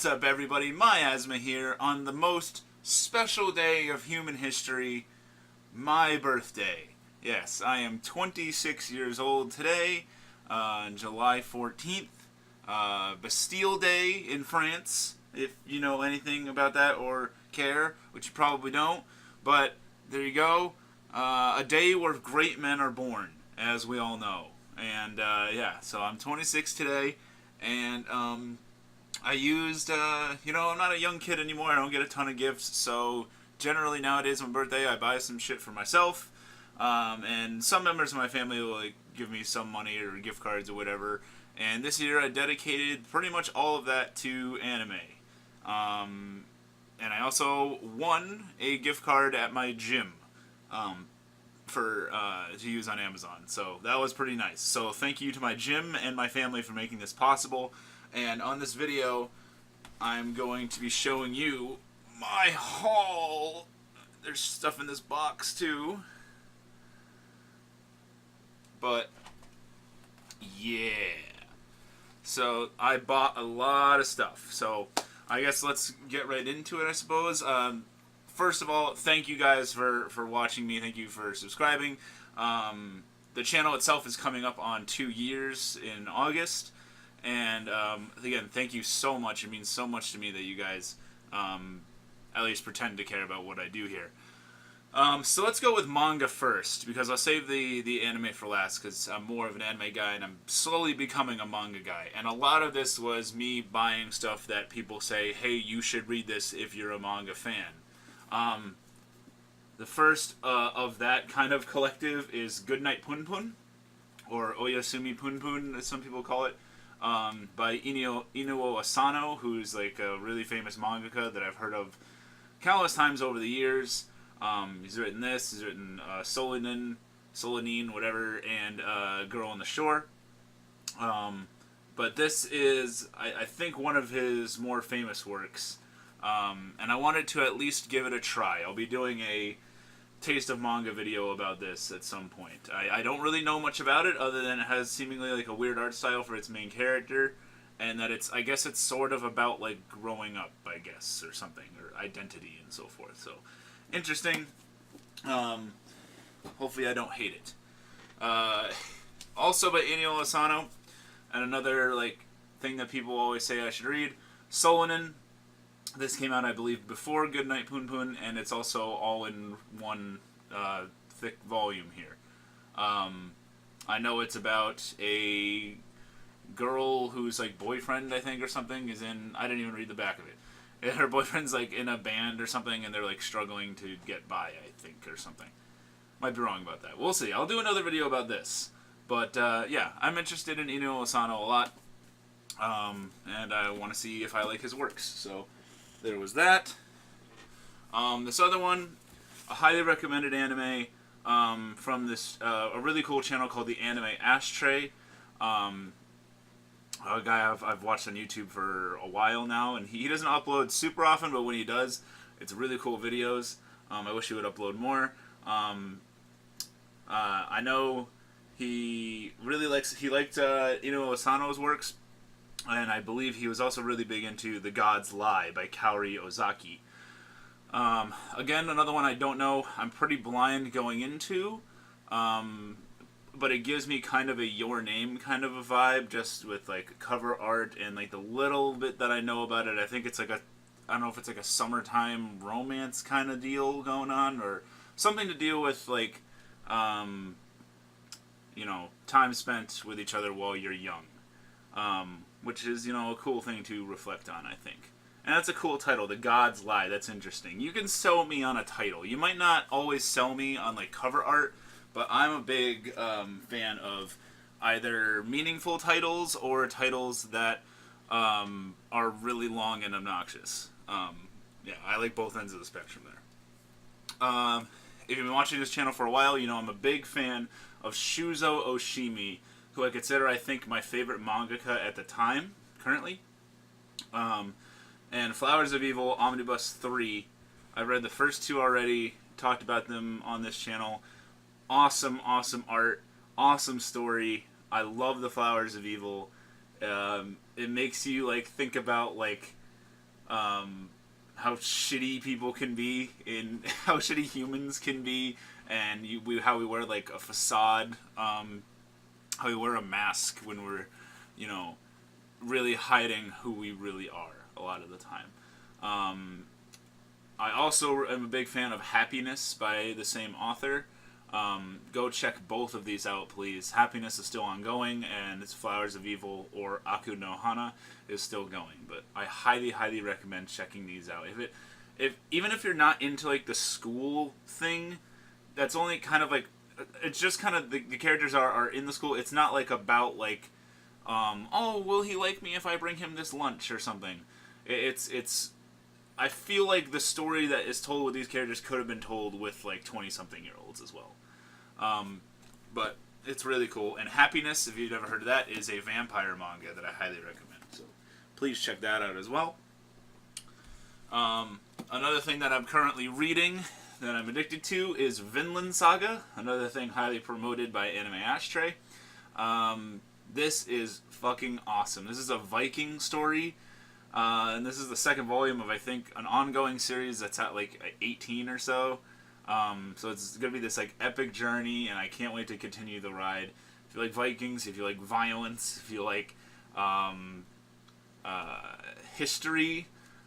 What's up, everybody? Miasma here on the most special day of human history, my birthday. Yes, I am 26 years old today, on July 14th, Bastille Day in France, if you know anything about that or care, which you probably don't. But there you go, a day where great men are born, as we all know. And yeah, so I'm 26 today, and I used, I'm not a young kid anymore. I don't get a ton of gifts, so generally nowadays on my birthday, I buy some shit for myself, and some members of my family will like give me some money or gift cards or whatever. And this year, I dedicated pretty much all of that to anime. And I also won a gift card at my gym, for to use on Amazon. So that was pretty nice. So thank you to my gym and my family for making this possible. And on this video, I'm going to be showing you my haul. There's stuff in this box too. But yeah. So I bought a lot of stuff. So I guess let's get right into it, I suppose. First of all, thank you guys for watching me. Thank you for subscribing. The channel itself is coming up on 2 years in August. And again, thank you so much. It means so much to me that you guys at least pretend to care about what I do here. So let's go with manga first, because I'll save the anime for last, because I'm more of an anime guy, and I'm slowly becoming a manga guy. And a lot of this was me buying stuff that people say, hey, you should read this if you're a manga fan. The first of that kind of collective is Goodnight Putin, or Oyasumi Punpun, as some people call it. By Inuo Asano, who's like a really famous mangaka that I've heard of countless times over the years. He's written this, he's written Solanine, whatever, and Girl on the Shore. But this is, I think, one of his more famous works. And I wanted to at least give it a try. I'll be doing a taste of manga video about this at some point. I don't really know much about it other than it has seemingly like a weird art style for its main character, and that I guess it's sort of about like growing up, I guess, or something, or identity and so forth. So interesting. Hopefully I don't hate it. Also by Inuyasha Asano, and another like thing that people always say I should read, Solanin. This came out, I believe, before Goodnight Putin, and it's also all in one thick volume here. I know it's about a girl whose like boyfriend, I think, or something, is in. I didn't even read the back of it. Her boyfriend's like in a band or something, and they're like struggling to get by, I think, or something. Might be wrong about that. We'll see. I'll do another video about this. But yeah, I'm interested in Inuyasha Asano a lot, and I want to see if I like his works. So there was that. This other one, a highly recommended anime from this a really cool channel called the Anime Ashtray. A guy I've watched on YouTube for a while now, and he doesn't upload super often, but when he does, it's really cool videos. I wish he would upload more. I know he liked Inuyasha Asano's works, and I believe he was also really big into The God's Lie by Kaori Ozaki. Again, another one I don't know. I'm pretty blind going into, but it gives me kind of a Your Name kind of a vibe, just with like cover art and like the little bit that I know about it. I think it's like I don't know if it's like a summertime romance kind of deal going on, or something to deal with like, time spent with each other while you're young. Which is, a cool thing to reflect on, I think. And that's a cool title, The God's Lie. That's interesting. You can sell me on a title. You might not always sell me on, like, cover art, but I'm a big fan of either meaningful titles or titles that are really long and obnoxious. Yeah, I like both ends of the spectrum there. If you've been watching this channel for a while, you know I'm a big fan of Shuzo Oshimi, who I consider, I think, my favorite mangaka at the time, currently. And Flowers of Evil, Omnibus 3. I've read the first two already, talked about them on this channel. Awesome, awesome art, awesome story. I love the Flowers of Evil. It makes you, like, think about, like, how shitty people can be, in how shitty humans can be, and how we wear like a facade, how we wear a mask when we're, you know, really hiding who we really are a lot of the time. I also am a big fan of Happiness by the same author. Go check both of these out, please. Happiness is still ongoing, and it's Flowers of Evil, or Aku no Hana, is still going. But I highly, highly recommend checking these out. Even if you're not into like the school thing, that's only kind of like, it's just kind of the characters are in the school. It's not like about like, oh, will he like me if I bring him this lunch or something? It's I feel like the story that is told with these characters could have been told with like 20-something-year-olds as well. But it's really cool. And Happiness, if you've never heard of that, is a vampire manga that I highly recommend. So please check that out as well. Another thing that I'm currently reading that I'm addicted to is Vinland Saga, another thing highly promoted by Anime Ashtray. This is fucking awesome. This is a Viking story. And this is the second volume of, I think, an ongoing series that's at like 18 or so. So it's going to be this like epic journey, and I can't wait to continue the ride. If you like Vikings, if you like violence, if you like history,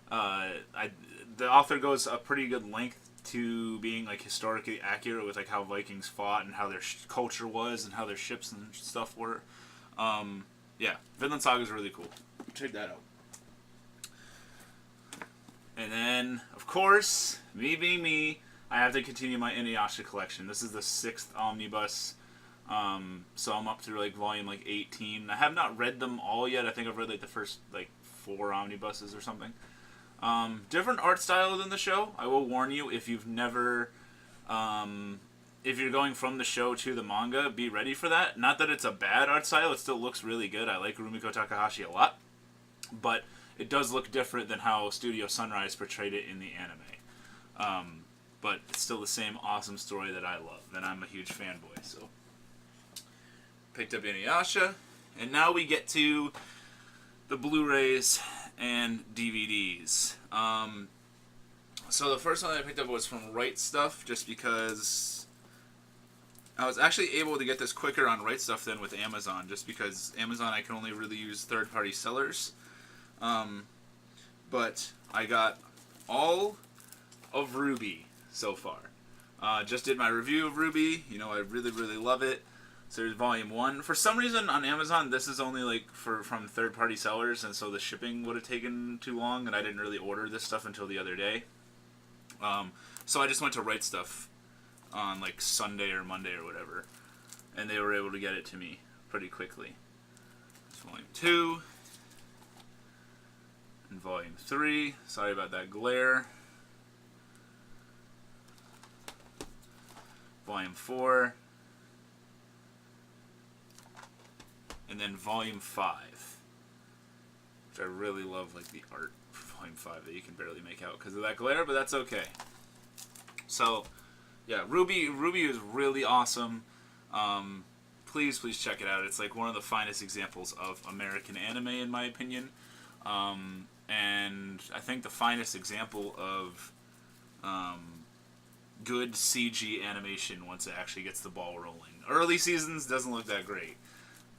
the author goes a pretty good length to being like historically accurate with like how Vikings fought and how their culture was and how their ships and stuff were. Yeah, Vinland Saga is really cool. Check that out. And then, of course, me being me, I have to continue my Inuyasha collection. This is the 6th omnibus, so I'm up through like volume like 18. I have not read them all yet. I think I've read like the first like 4 omnibuses or something. Different art style than the show. I will warn you, if you've never, if you're going from the show to the manga, be ready for that. Not that it's a bad art style. It still looks really good. I like Rumiko Takahashi a lot, but it does look different than how Studio Sunrise portrayed it in the anime. But it's still the same awesome story that I love, and I'm a huge fanboy, so. Picked up Inuyasha, and now we get to the Blu-rays and DVDs. So the first one I picked up was from Right Stuff, just because I was actually able to get this quicker on Right Stuff than with Amazon, just because Amazon I can only really use third-party sellers. But I got all of Ruby so far. Just did my review of Ruby. You know, I really, really love it. So there's volume 1. For some reason on Amazon, this is only like from third-party sellers, and so the shipping would have taken too long, and I didn't really order this stuff until the other day. So I just went to Right Stuff on like Sunday or Monday or whatever, and they were able to get it to me pretty quickly. It's volume 2. And volume 3. Sorry about that glare. Volume 4. And then volume 5. Which I really love, like the art for volume 5 that you can barely make out because of that glare, but that's okay. So, yeah, Ruby is really awesome. Please check it out. It's like one of the finest examples of American anime, in my opinion. And I think the finest example of good CG animation once it actually gets the ball rolling. Early seasons doesn't look that great,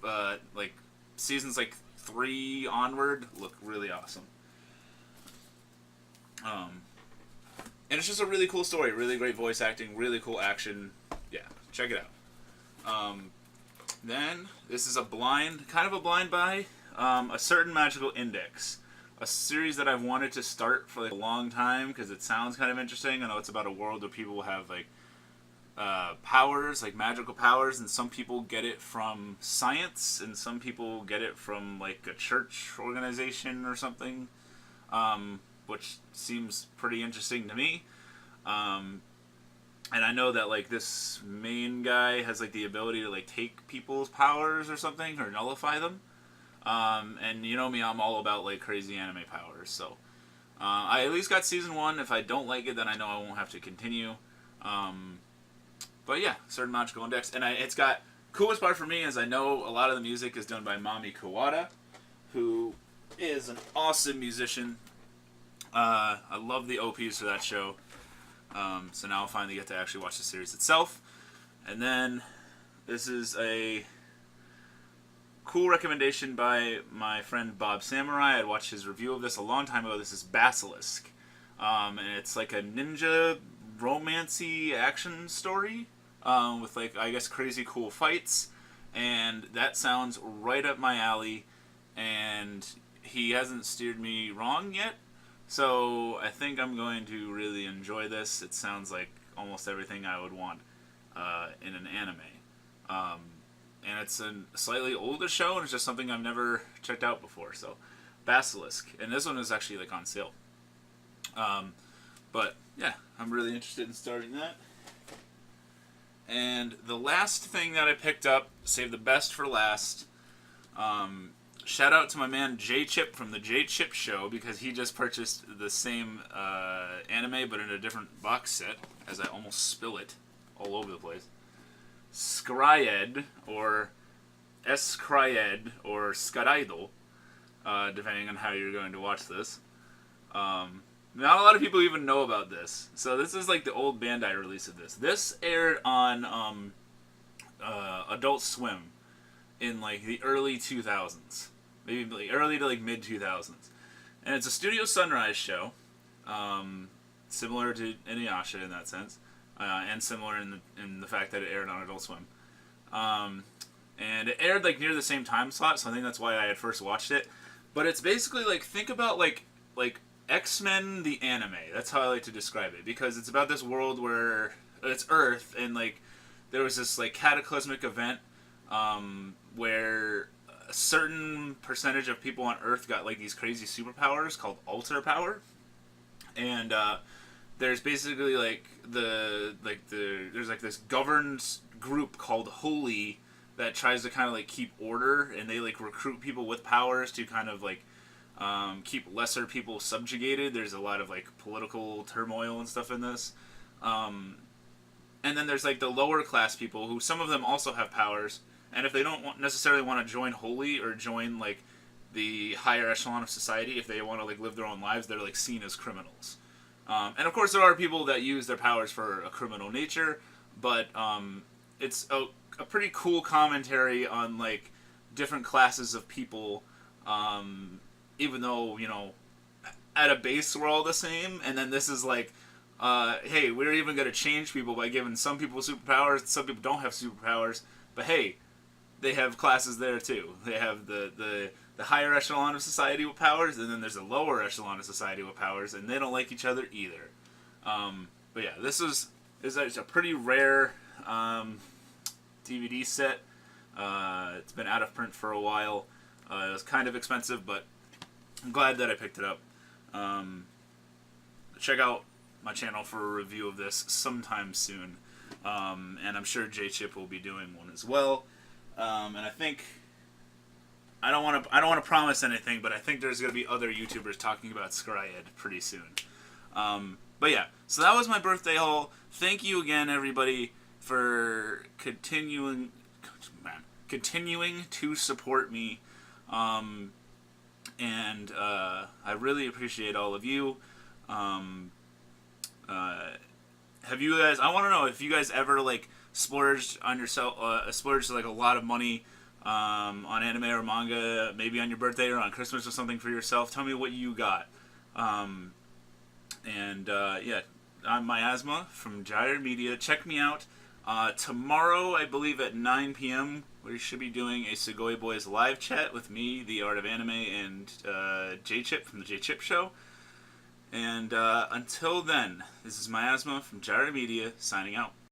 but like seasons like 3 onward look really awesome. And it's just a really cool story, really great voice acting, really cool action. Yeah, check it out. Then this is kind of a blind buy, A Certain Magical Index. A series that I've wanted to start for like a long time because it sounds kind of interesting. I know it's about a world where people have like powers, like magical powers, and some people get it from science, and some people get it from like a church organization or something, which seems pretty interesting to me. And I know that like this main guy has like the ability to like take people's powers or something or nullify them. And you know me, I'm all about like crazy anime powers, so I at least got season 1. If I don't like it, then I know I won't have to continue. But yeah, Certain Magical Index, and it's got, coolest part for me is I know a lot of the music is done by Mami Kawada, who is an awesome musician. I love the OPs for that show. So now I'll finally get to actually watch the series itself. And then this is a cool recommendation by my friend Bob Samurai. I'd watched his review of this a long time ago. This is Basilisk. And it's like a ninja romancy action story with like, I guess, crazy cool fights. And that sounds right up my alley. And he hasn't steered me wrong yet. So I think I'm going to really enjoy this. It sounds like almost everything I would want in an anime. And it's a slightly older show, and it's just something I've never checked out before. So, Basilisk. And this one is actually like on sale. But yeah, I'm really interested in starting that. And the last thing that I picked up, save the best for last. Shout out to my man J-Chip from the J-Chip Show, because he just purchased the same anime but in a different box set, as I almost spill it all over the place. Scribe, or Scribe, or Scaraido, depending on how you're going to watch this. Not a lot of people even know about this. So this is like the old Bandai release of this. This aired on Adult Swim in like the early 2000s. Maybe like early to like mid 2000s. And it's a Studio Sunrise show. Similar to Inuyasha in that sense. And similar in the fact that it aired on Adult Swim. And it aired like near the same time slot, so I think that's why I had first watched it. But it's basically like, think about like X-Men the anime. That's how I like to describe it, because it's about this world where it's Earth, and like there was this like cataclysmic event where a certain percentage of people on Earth got like these crazy superpowers called alter power, and there's basically like there's like this governed group called Holy that tries to kind of like keep order, and they like recruit people with powers to kind of like keep lesser people subjugated. There's a lot of like political turmoil and stuff in this. And then there's like the lower class people who, some of them also have powers, and if they don't necessarily want to join Holy or join like the higher echelon of society, if they want to like live their own lives, they're like seen as criminals. And of course there are people that use their powers for a criminal nature, but it's a pretty cool commentary on like different classes of people, even though, you know, at a base we're all the same. And then this is like, hey, we're even going to change people by giving some people superpowers. Some people don't have superpowers, but hey, they have classes there too. They have the higher echelon of society with powers, and then there's a lower echelon of society with powers, and they don't like each other either. But yeah, this is a pretty rare DVD set. It's been out of print for a while. It was kind of expensive, but I'm glad that I picked it up. Check out my channel for a review of this sometime soon, and I'm sure J-Chip will be doing one as well. And I think I don't want to promise anything, but I think there's going to be other YouTubers talking about Scribe pretty soon. But yeah, so that was my birthday haul. Thank you again, everybody, for continuing to support me. And I really appreciate all of you. Have you guys? I want to know if you guys ever like splurged on yourself, splurged like a lot of money on anime or manga, maybe on your birthday or on Christmas or something for yourself. Tell me what you got. Yeah, I'm Miasma from Gyre Media. Check me out tomorrow, I believe at 9 p.m. We should be doing a Sugoi Boys live chat with me, the Art of Anime, and J-Chip from the J-Chip Show. And until then, this is Miasma from Gyre Media, signing out.